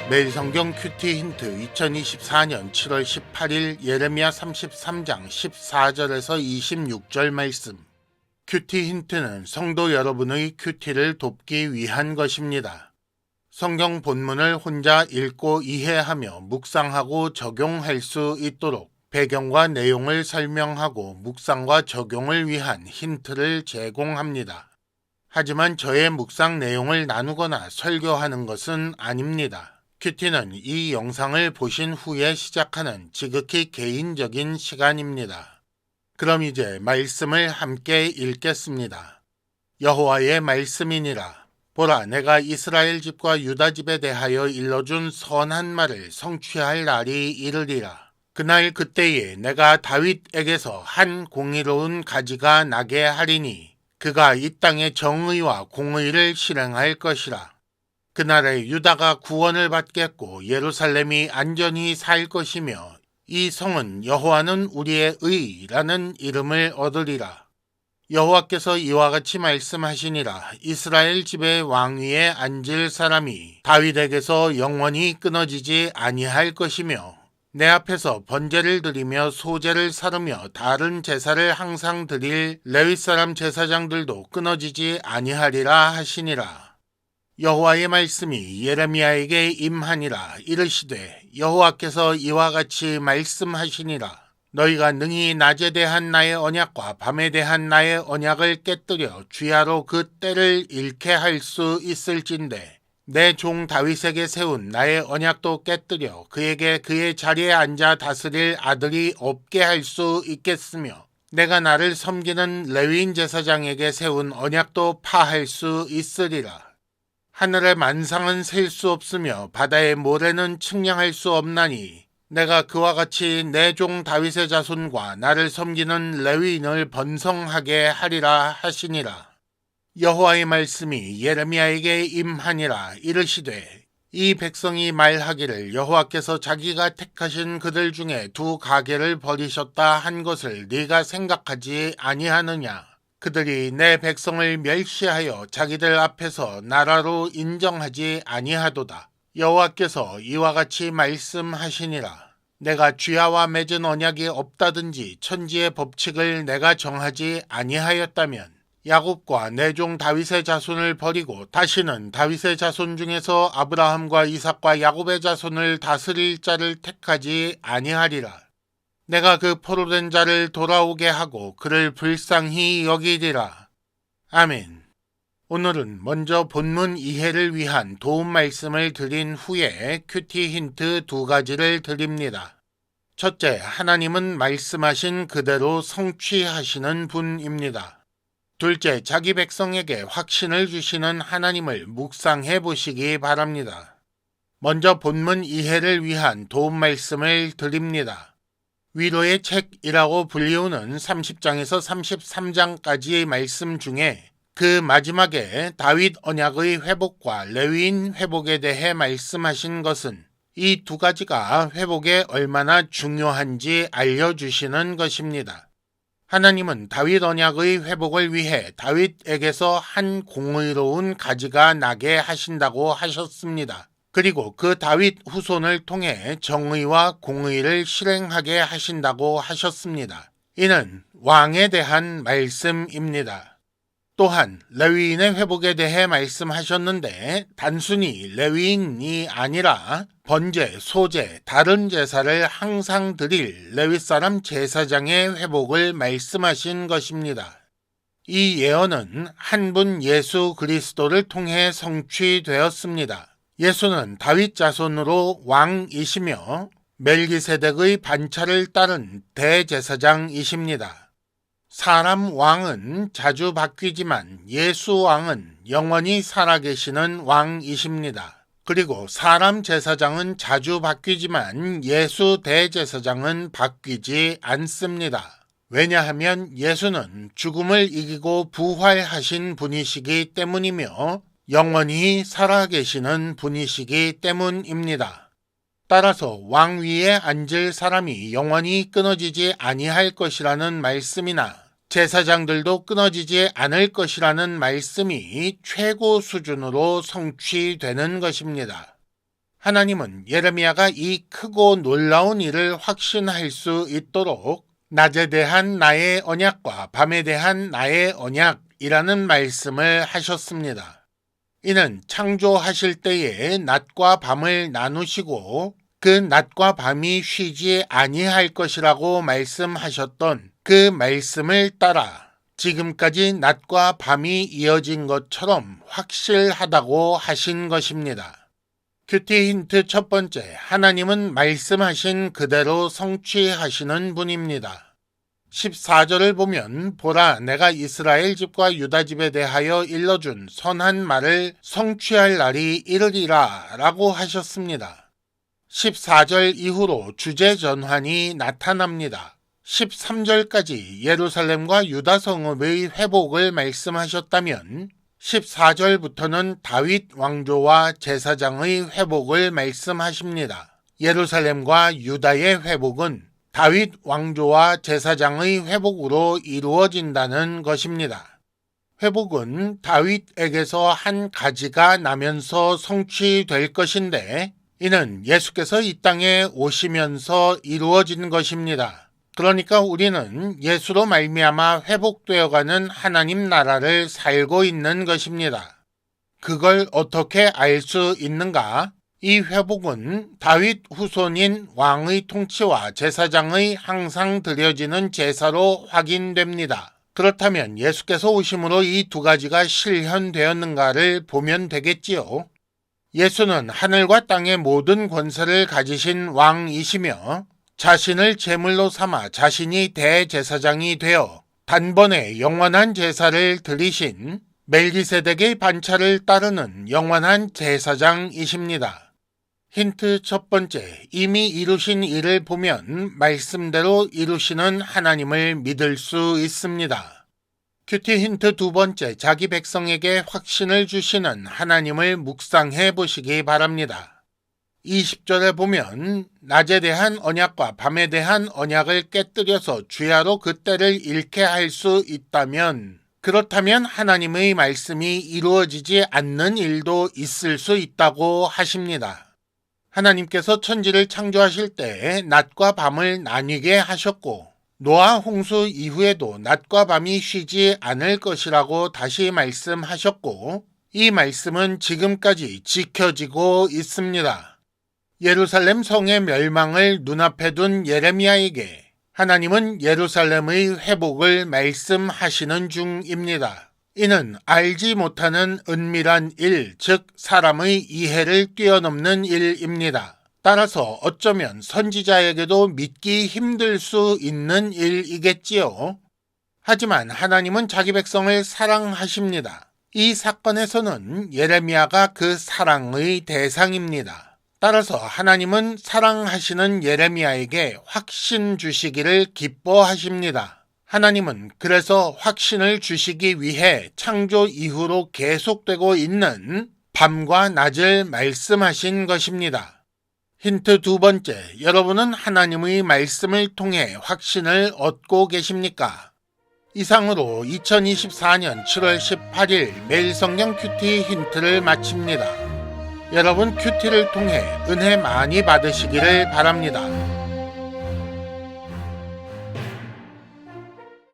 매일 성경 큐티 힌트 2024년 7월 18일 예레미야 33장 14절에서 26절 말씀. 큐티 힌트는 성도 여러분의 큐티를 돕기 위한 것입니다. 성경 본문을 혼자 읽고 이해하며 묵상하고 적용할 수 있도록 배경과 내용을 설명하고 묵상과 적용을 위한 힌트를 제공합니다. 하지만 저의 묵상 내용을 나누거나 설교하는 것은 아닙니다. 큐티는 이 영상을 보신 후에 시작하는 지극히 개인적인 시간입니다. 그럼 이제 말씀을 함께 읽겠습니다. 여호와의 말씀이니라. 보라, 내가 이스라엘 집과 유다 집에 대하여 일러준 선한 말을 성취할 날이 이르리라. 그날 그때에 내가 다윗에게서 한 공의로운 가지가 나게 하리니 그가 이 땅의 정의와 공의를 실행할 것이라. 그날에 유다가 구원을 받겠고 예루살렘이 안전히 살 것이며 이 성은 여호와는 우리의 의라는 이름을 얻으리라. 여호와께서 이와 같이 말씀하시니라. 이스라엘 집의 왕위에 앉을 사람이 다윗에게서 영원히 끊어지지 아니할 것이며 내 앞에서 번제를 드리며 소제를 사르며 다른 제사를 항상 드릴 레위 사람 제사장들도 끊어지지 아니하리라 하시니라. 여호와의 말씀이 예레미야에게 임하니라. 이르시되 여호와께서 이와 같이 말씀하시니라. 너희가 능히 낮에 대한 나의 언약과 밤에 대한 나의 언약을 깨뜨려 주야로 그 때를 잃게 할 수 있을진데 내 종 다윗에게 세운 나의 언약도 깨뜨려 그에게 그의 자리에 앉아 다스릴 아들이 없게 할 수 있겠으며 내가 나를 섬기는 레위인 제사장에게 세운 언약도 파할 수 있으리라. 하늘의 만상은 셀 수 없으며 바다의 모래는 측량할 수 없나니 내가 그와 같이 내 종 다윗의 자손과 나를 섬기는 레위인을 번성하게 하리라 하시니라. 여호와의 말씀이 예레미야에게 임하니라. 이르시되 이 백성이 말하기를 여호와께서 자기가 택하신 그들 중에 두 가게를 버리셨다 한 것을 네가 생각하지 아니하느냐. 그들이 내 백성을 멸시하여 자기들 앞에서 나라로 인정하지 아니하도다. 여호와께서 이와 같이 말씀하시니라. 내가 쥐야와 맺은 언약이 없다든지 천지의 법칙을 내가 정하지 아니하였다면 야곱과 내 종 다윗의 자손을 버리고 다시는 다윗의 자손 중에서 아브라함과 이삭과 야곱의 자손을 다스릴 자를 택하지 아니하리라. 내가 그 포로된 자를 돌아오게 하고 그를 불쌍히 여기리라. 아멘. 오늘은 먼저 본문 이해를 위한 도움 말씀을 드린 후에 큐티 힌트 두 가지를 드립니다. 첫째, 하나님은 말씀하신 그대로 성취하시는 분입니다. 둘째, 자기 백성에게 확신을 주시는 하나님을 묵상해 보시기 바랍니다. 먼저 본문 이해를 위한 도움 말씀을 드립니다. 위로의 책이라고 불리우는 30장에서 33장까지의 말씀 중에 그 마지막에 다윗 언약의 회복과 레위인 회복에 대해 말씀하신 것은 이 두 가지가 회복에 얼마나 중요한지 알려주시는 것입니다. 하나님은 다윗 언약의 회복을 위해 다윗에게서 한 공의로운 가지가 나게 하신다고 하셨습니다. 그리고 그 다윗 후손을 통해 정의와 공의를 실행하게 하신다고 하셨습니다. 이는 왕에 대한 말씀입니다. 또한 레위인의 회복에 대해 말씀하셨는데 단순히 레위인이 아니라 번제, 소제, 다른 제사를 항상 드릴 레위 사람 제사장의 회복을 말씀하신 것입니다. 이 예언은 한 분 예수 그리스도를 통해 성취되었습니다. 예수는 다윗 자손으로 왕이시며 멜기세덱의 반차를 따른 대제사장이십니다. 사람 왕은 자주 바뀌지만 예수 왕은 영원히 살아계시는 왕이십니다. 그리고 사람 제사장은 자주 바뀌지만 예수 대제사장은 바뀌지 않습니다. 왜냐하면 예수는 죽음을 이기고 부활하신 분이시기 때문이며 영원히 살아계시는 분이시기 때문입니다. 따라서 왕위에 앉을 사람이 영원히 끊어지지 아니할 것이라는 말씀이나 제사장들도 끊어지지 않을 것이라는 말씀이 최고 수준으로 성취되는 것입니다. 하나님은 예레미야가 이 크고 놀라운 일을 확신할 수 있도록 낮에 대한 나의 언약과 밤에 대한 나의 언약이라는 말씀을 하셨습니다. 이는 창조하실 때에 낮과 밤을 나누시고 그 낮과 밤이 쉬지 아니할 것이라고 말씀하셨던 그 말씀을 따라 지금까지 낮과 밤이 이어진 것처럼 확실하다고 하신 것입니다. 큐티 힌트 첫 번째, 하나님은 말씀하신 그대로 성취하시는 분입니다. 14절을 보면 보라 내가 이스라엘 집과 유다 집에 대하여 일러준 선한 말을 성취할 날이 이르리라 라고 하셨습니다. 14절 이후로 주제 전환이 나타납니다. 13절까지 예루살렘과 유다 성읍의 회복을 말씀하셨다면 14절부터는 다윗 왕조와 제사장의 회복을 말씀하십니다. 예루살렘과 유다의 회복은 다윗 왕조와 제사장의 회복으로 이루어진다는 것입니다. 회복은 다윗에게서 한 가지가 나면서 성취될 것인데 이는 예수께서 이 땅에 오시면서 이루어진 것입니다. 그러니까 우리는 예수로 말미암아 회복되어가는 하나님 나라를 살고 있는 것입니다. 그걸 어떻게 알 수 있는가? 이 회복은 다윗 후손인 왕의 통치와 제사장의 항상 드려지는 제사로 확인됩니다. 그렇다면 예수께서 오심으로 이 두 가지가 실현되었는가를 보면 되겠지요. 예수는 하늘과 땅의 모든 권세를 가지신 왕이시며 자신을 제물로 삼아 자신이 대제사장이 되어 단번에 영원한 제사를 드리신 멜기세덱의 반차를 따르는 영원한 제사장이십니다. 힌트 첫 번째, 이미 이루신 일을 보면 말씀대로 이루시는 하나님을 믿을 수 있습니다. 큐티 힌트 두 번째, 자기 백성에게 확신을 주시는 하나님을 묵상해 보시기 바랍니다. 20절에 보면 낮에 대한 언약과 밤에 대한 언약을 깨뜨려서 주야로 그 때를 잃게 할 수 있다면 그렇다면 하나님의 말씀이 이루어지지 않는 일도 있을 수 있다고 하십니다. 하나님께서 천지를 창조하실 때 낮과 밤을 나뉘게 하셨고 노아 홍수 이후에도 낮과 밤이 쉬지 않을 것이라고 다시 말씀하셨고 이 말씀은 지금까지 지켜지고 있습니다. 예루살렘 성의 멸망을 눈앞에 둔 예레미야에게 하나님은 예루살렘의 회복을 말씀하시는 중입니다. 이는 알지 못하는 은밀한 일, 즉 사람의 이해를 뛰어넘는 일입니다. 따라서 어쩌면 선지자에게도 믿기 힘들 수 있는 일이겠지요. 하지만 하나님은 자기 백성을 사랑하십니다. 이 사건에서는 예레미야가 그 사랑의 대상입니다. 따라서 하나님은 사랑하시는 예레미야에게 확신 주시기를 기뻐하십니다. 하나님은 그래서 확신을 주시기 위해 창조 이후로 계속되고 있는 밤과 낮을 말씀하신 것입니다. 힌트 두 번째, 여러분은 하나님의 말씀을 통해 확신을 얻고 계십니까? 이상으로 2024년 7월 18일 매일 성경 큐티 힌트를 마칩니다. 여러분 큐티를 통해 은혜 많이 받으시기를 바랍니다.